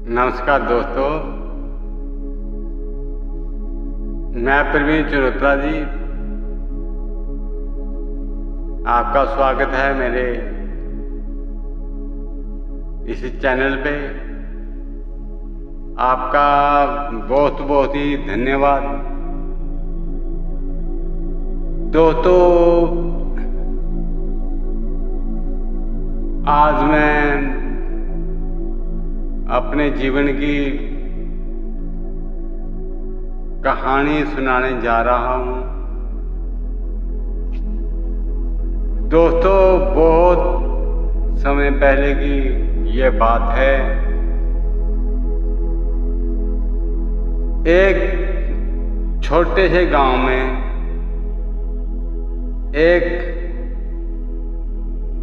नमस्कार दोस्तों, मैं प्रवीण चरोत्रा जी, आपका स्वागत है मेरे इस चैनल पे। आपका बहुत बहुत ही धन्यवाद। दोस्तों, आज मैं अपने जीवन की कहानी सुनाने जा रहा हूँ। दोस्तों, बहुत समय पहले की ये बात है। एक छोटे से गांव में एक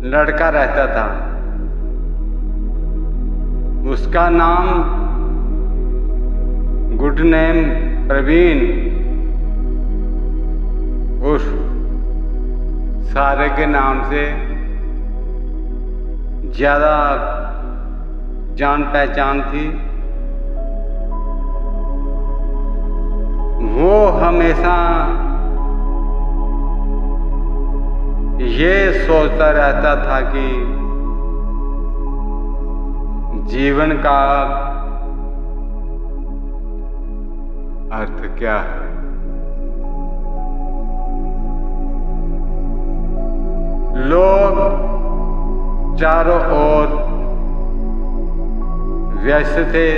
लड़का रहता था। उसका नाम गुड नेम प्रवीण उर्फ सारे के नाम से ज्यादा जान पहचान थी। वो हमेशा ये सोचता रहता था कि जीवन का अर्थ क्या है। लोग चारों ओर व्यस्त थे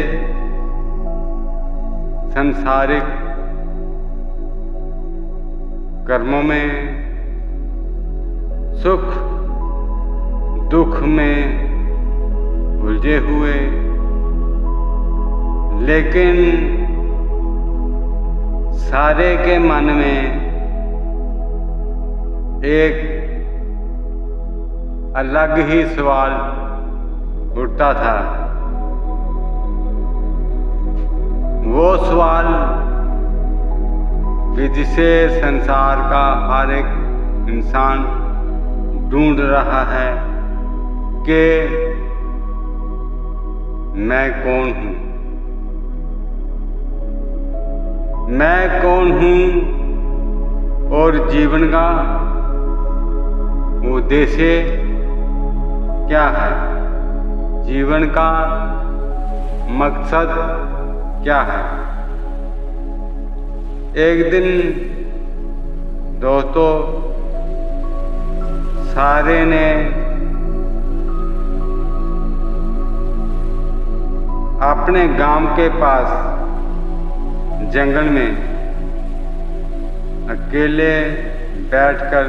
संसारिक कर्मों में, सुख दुख में उलझे हुए। लेकिन सारे के मन में एक अलग ही सवाल उठता था। वो सवाल कि जिसे संसार का हर एक इंसान ढूंढ रहा है कि मैं कौन हूँ। मैं कौन हूँ और जीवन का उद्देश्य क्या है। जीवन का मकसद क्या है। एक दिन दोस्तों, सारे ने अपने गांव के पास जंगल में अकेले बैठकर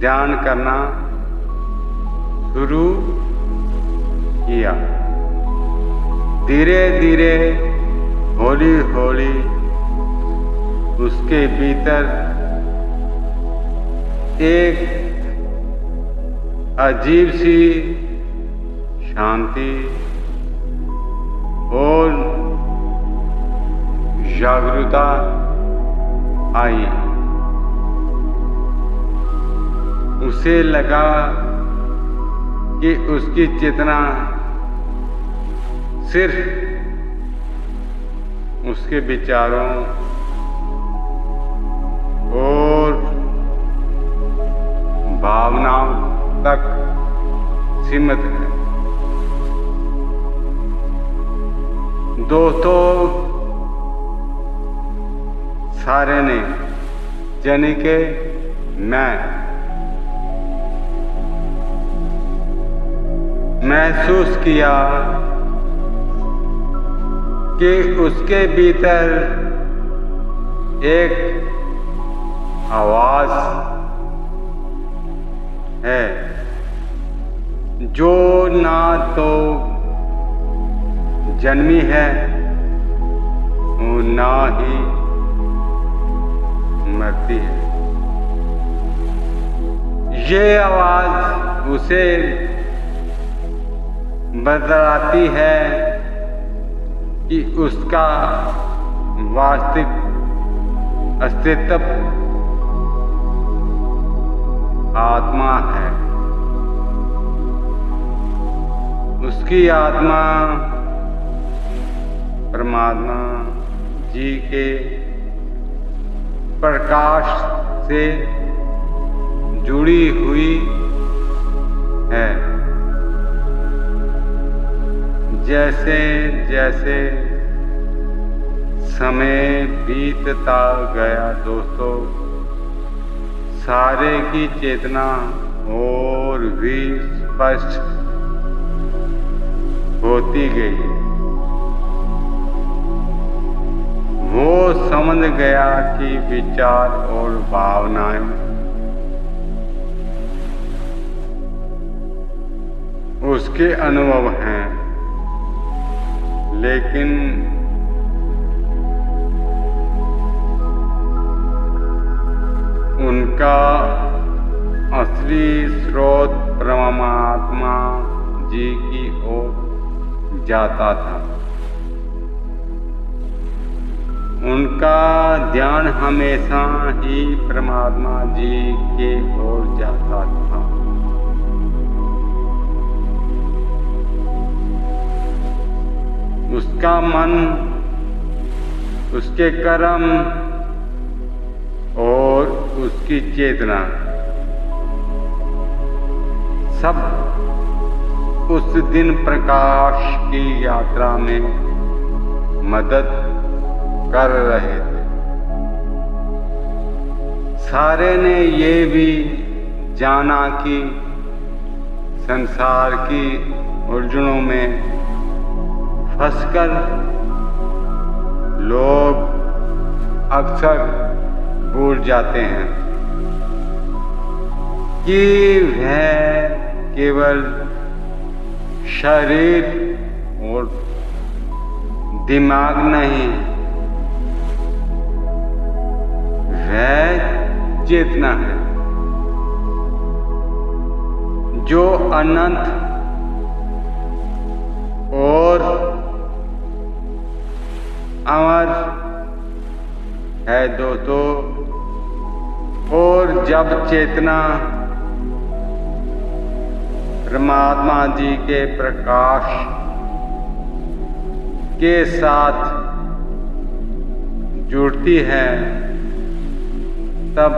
ध्यान करना शुरू किया। धीरे धीरे हौली हौली उसके भीतर एक अजीब सी शांति और जागरूकता आई। उसे लगा कि उसकी चेतना सिर्फ उसके विचारों और भावनाओं तक सीमित है। दोस्तों, सारे ने यानी के मैं महसूस किया कि उसके भीतर एक आवाज है जो ना तो जन्मी है और ना ही मरती है। ये आवाज उसे बतलाती है कि उसका वास्तविक अस्तित्व आत्मा है। उसकी आत्मा परमात्मा जी के प्रकाश से जुड़ी हुई है। जैसे जैसे समय बीतता गया दोस्तों, सारे की चेतना और भी स्पष्ट होती गई। वो समझ गया कि विचार और भावनाएं उसके अनुभव हैं, लेकिन उनका असली स्रोत परमात्मा जी की ओर जाता था। उनका ध्यान हमेशा ही परमात्मा जी के ओर जाता था। उसका मन, उसके कर्म और उसकी चेतना सब उस दिन प्रकाश की यात्रा में मदद कर रहे थे। सारे ने ये भी जाना कि संसार की उलझनों में फंसकर लोग अक्सर भूल जाते हैं कि वह केवल शरीर और दिमाग नहीं, वह चेतना है जो अनंत और अमर है दोस्तों। और जब चेतना परमात्मा जी के प्रकाश के साथ जुड़ती है, तब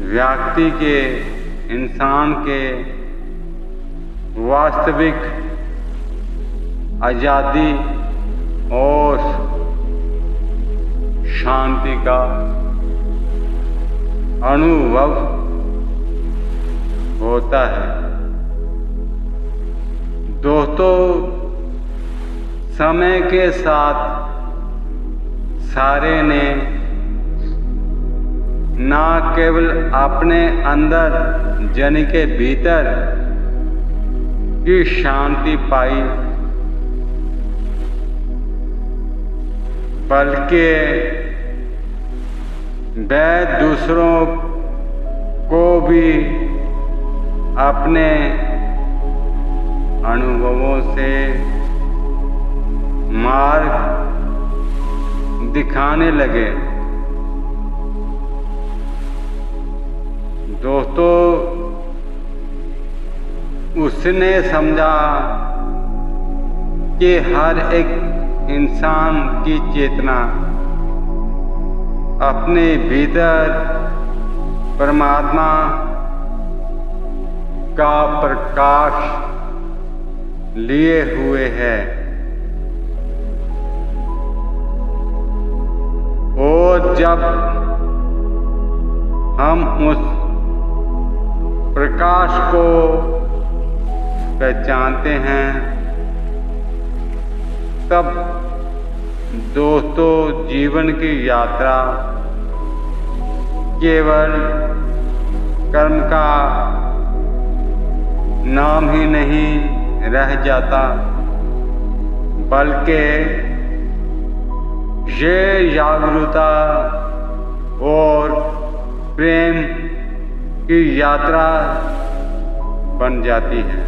व्यक्ति के, इंसान के वास्तविक आजादी और शांति का अनुभव होता है। दोस्तों, समय के साथ सारे ने ना केवल अपने अंदर यानी के भीतर की शांति पाई, बल्कि वह दूसरों को भी अपने अनुभवों से मार्ग दिखाने लगे। दोस्तों, उसने समझा कि हर एक इंसान की चेतना अपने भीतर परमात्मा का प्रकाश लिए हुए है, और जब हम उस प्रकाश को पहचानते हैं, तब दोस्तों जीवन की यात्रा केवल कर्म का नाम ही नहीं रह जाता, बल्कि ये जागरूकता और प्रेम की यात्रा बन जाती है।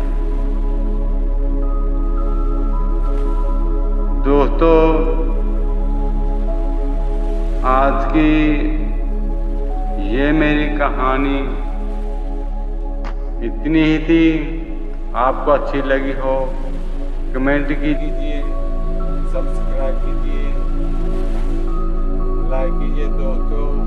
दोस्तों, आज की ये मेरी कहानी इतनी ही थी। आपको अच्छी लगी हो कमेंट कीजिए। सब्सक्राइब कीजिए, लाइक कीजिए दोस्तों।